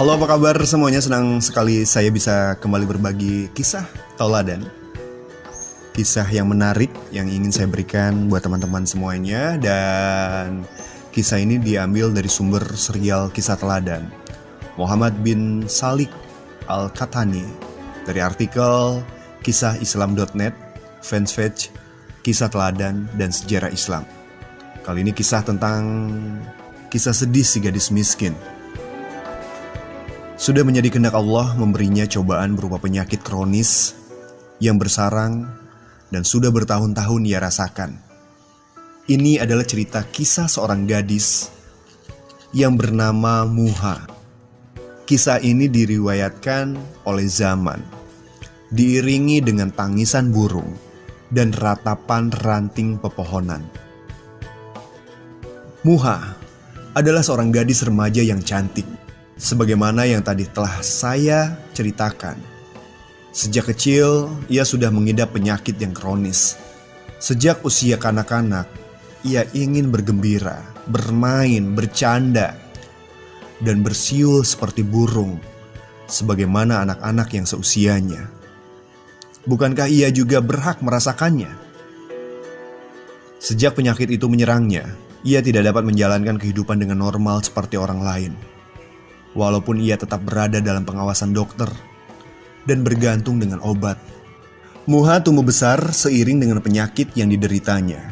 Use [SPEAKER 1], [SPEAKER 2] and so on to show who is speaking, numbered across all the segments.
[SPEAKER 1] Halo, apa kabar semuanya? Senang sekali saya bisa kembali berbagi kisah tauladan. Kisah yang menarik yang ingin saya berikan buat teman-teman semuanya. Dan kisah ini diambil dari sumber serial kisah teladan Muhammad bin Salik Al-Qahtani, dari artikel kisahislam.net, fanspage kisah teladan dan sejarah Islam. Kali ini kisah tentang kisah sedih si gadis miskin. Sudah menjadi kehendak Allah memberinya cobaan berupa penyakit kronis yang bersarang dan sudah bertahun-tahun ia rasakan. Ini adalah cerita kisah seorang gadis yang bernama Muha. Kisah ini diriwayatkan oleh Zaman, diiringi dengan tangisan burung dan ratapan ranting pepohonan. Muha adalah seorang gadis remaja yang cantik, sebagaimana yang tadi telah saya ceritakan. Sejak kecil, ia sudah mengidap penyakit yang kronis. Sejak usia kanak-kanak, ia ingin bergembira, bermain, bercanda, dan bersiul seperti burung, sebagaimana anak-anak yang seusianya. Bukankah ia juga berhak merasakannya? Sejak penyakit itu menyerangnya, ia tidak dapat menjalankan kehidupan dengan normal seperti orang lain. Walaupun ia tetap berada dalam pengawasan dokter dan bergantung dengan obat. Muha tumbuh besar seiring dengan penyakit yang dideritanya.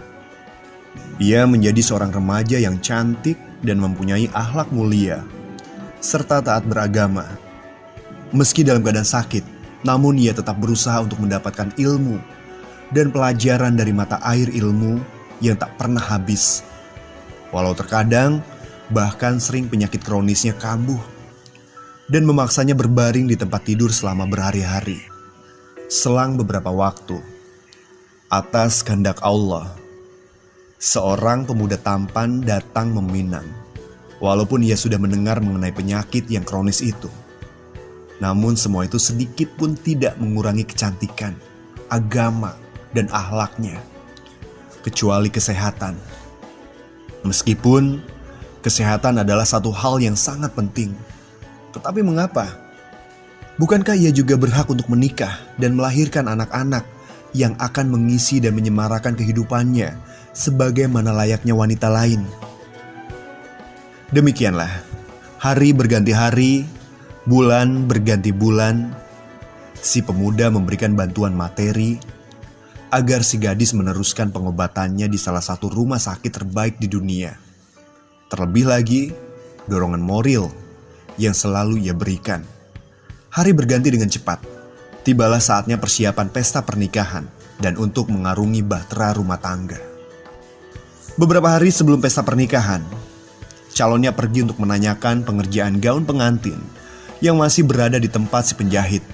[SPEAKER 1] Ia menjadi seorang remaja yang cantik dan mempunyai akhlak mulia, serta taat beragama. Meski dalam keadaan sakit, namun ia tetap berusaha untuk mendapatkan ilmu dan pelajaran dari mata air ilmu yang tak pernah habis. Walau terkadang bahkan sering penyakit kronisnya kambuh dan memaksanya berbaring di tempat tidur selama berhari-hari. Selang beberapa waktu, atas kehendak Allah, seorang pemuda tampan datang meminang. Walaupun ia sudah mendengar mengenai penyakit yang kronis itu, namun semua itu sedikit pun tidak mengurangi kecantikan, agama, dan akhlaknya, kecuali kesehatan. Meskipun kesehatan adalah satu hal yang sangat penting, tetapi mengapa? Bukankah ia juga berhak untuk menikah dan melahirkan anak-anak yang akan mengisi dan menyemarakan kehidupannya sebagaimana layaknya wanita lain? Demikianlah, hari berganti hari, bulan berganti bulan, si pemuda memberikan bantuan materi agar si gadis meneruskan pengobatannya di salah satu rumah sakit terbaik di dunia. Terlebih lagi, dorongan moral yang selalu ia berikan. Hari berganti dengan cepat. Tibalah saatnya persiapan pesta pernikahan dan untuk mengarungi bahtera rumah tangga. Beberapa hari sebelum pesta pernikahan, calonnya pergi untuk menanyakan pengerjaan gaun pengantin yang masih berada di tempat si penjahit.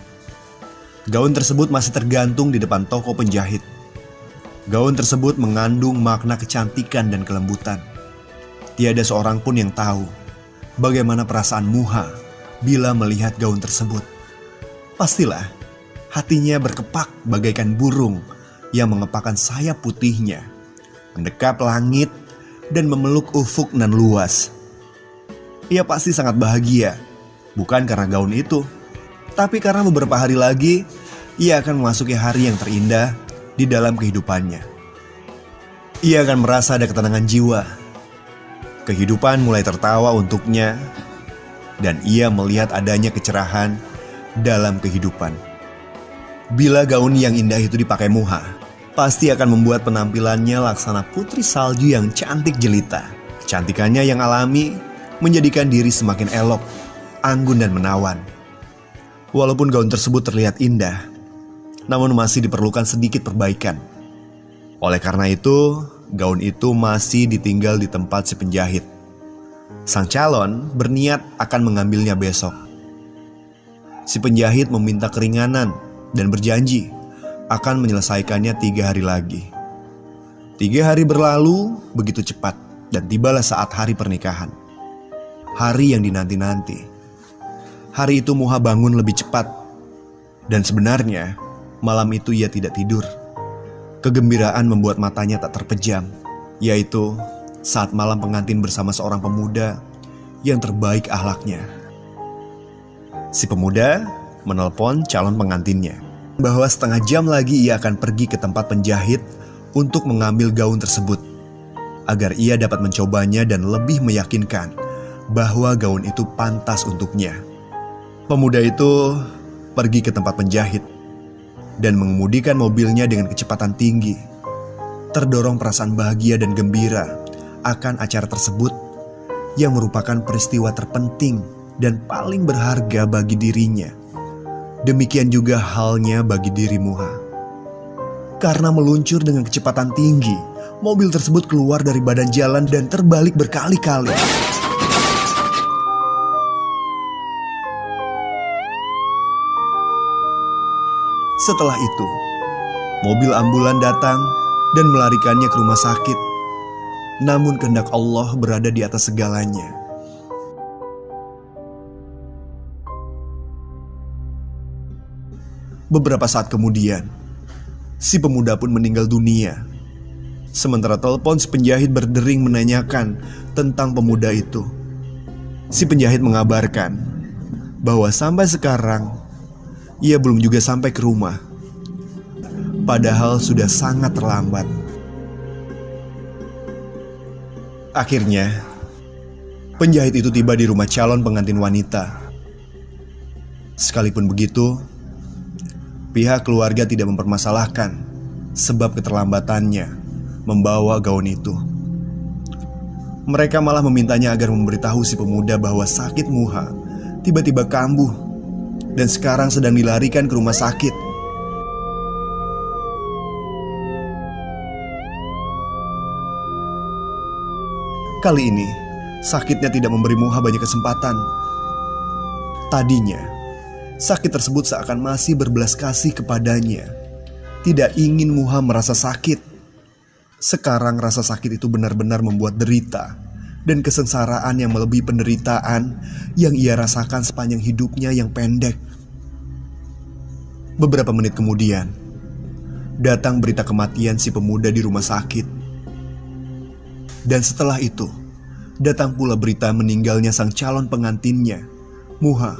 [SPEAKER 1] Gaun tersebut masih tergantung di depan toko penjahit. Gaun tersebut mengandung makna kecantikan dan kelembutan. Tiada seorang pun yang tahu bagaimana perasaan Muha bila melihat gaun tersebut. Pastilah hatinya berkepak bagaikan burung yang mengepakkan sayap putihnya, mendekap langit dan memeluk ufuk nan luas. Ia pasti sangat bahagia, bukan karena gaun itu, tapi karena beberapa hari lagi ia akan memasuki hari yang terindah di dalam kehidupannya. Ia akan merasa ada ketenangan jiwa. Kehidupan mulai tertawa untuknya, dan ia melihat adanya kecerahan dalam kehidupan. Bila gaun yang indah itu dipakai Muha, pasti akan membuat penampilannya laksana putri salju yang cantik jelita. Kecantikannya yang alami menjadikan diri semakin elok, anggun dan menawan. Walaupun gaun tersebut terlihat indah, namun masih diperlukan sedikit perbaikan. Oleh karena itu, gaun itu masih ditinggal di tempat si penjahit. Sang calon berniat akan mengambilnya besok. Si penjahit meminta keringanan dan berjanji akan menyelesaikannya 3 hari lagi. 3 hari berlalu begitu cepat dan tibalah saat hari pernikahan. Hari yang dinanti-nanti. Hari itu Muha bangun lebih cepat. Dan sebenarnya malam itu ia tidak tidur. Kegembiraan membuat matanya tak terpejam, yaitu saat malam pengantin bersama seorang pemuda yang terbaik akhlaknya. Si pemuda menelpon calon pengantinnya bahwa setengah jam lagi ia akan pergi ke tempat penjahit untuk mengambil gaun tersebut, agar ia dapat mencobanya dan lebih meyakinkan bahwa gaun itu pantas untuknya. Pemuda itu pergi ke tempat penjahit dan mengemudikan mobilnya dengan kecepatan tinggi, terdorong perasaan bahagia dan gembira akan acara tersebut yang merupakan peristiwa terpenting dan paling berharga bagi dirinya. Demikian juga halnya bagi diri Muha. Karena meluncur dengan kecepatan tinggi, mobil tersebut keluar dari badan jalan dan terbalik berkali-kali. Setelah itu, mobil ambulan datang dan melarikannya ke rumah sakit. Namun kehendak Allah berada di atas segalanya. Beberapa saat kemudian, si pemuda pun meninggal dunia. Sementara telepon si penjahit berdering menanyakan tentang pemuda itu. Si penjahit mengabarkan bahwa sampai sekarang ia belum juga sampai ke rumah, padahal sudah sangat terlambat. Akhirnya, penjahit itu tiba di rumah calon pengantin wanita. Sekalipun begitu, pihak keluarga tidak mempermasalahkan sebab keterlambatannya membawa gaun itu. Mereka malah memintanya agar memberitahu si pemuda bahwa sakit Muha tiba-tiba kambuh dan sekarang sedang dilarikan ke rumah sakit. Kali ini, sakitnya tidak memberi Muha banyak kesempatan. Tadinya, sakit tersebut seakan masih berbelas kasih kepadanya. Tidak ingin Muha merasa sakit. Sekarang rasa sakit itu benar-benar membuat derita dan kesengsaraan yang melebihi penderitaan yang ia rasakan sepanjang hidupnya yang pendek. Beberapa menit kemudian, datang berita kematian si pemuda di rumah sakit. Dan setelah itu, datang pula berita meninggalnya sang calon pengantinnya, Muha.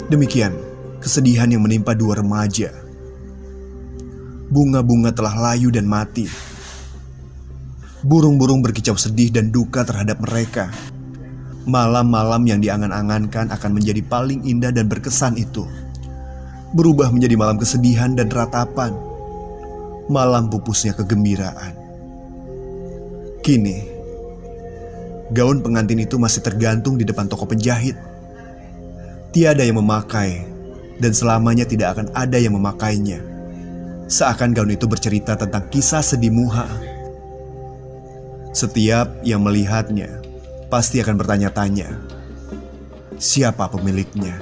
[SPEAKER 1] Demikian kesedihan yang menimpa dua remaja. Bunga-bunga telah layu dan mati. Burung-burung berkicau sedih dan duka terhadap mereka. Malam-malam yang diangan-angankan akan menjadi paling indah dan berkesan itu berubah menjadi malam kesedihan dan ratapan. Malam pupusnya kegembiraan. Kini, gaun pengantin itu masih tergantung di depan toko penjahit. Tiada yang memakai, dan selamanya tidak akan ada yang memakainya. Seakan gaun itu bercerita tentang kisah sedih Muha. Setiap yang melihatnya pasti akan bertanya-tanya, siapa pemiliknya?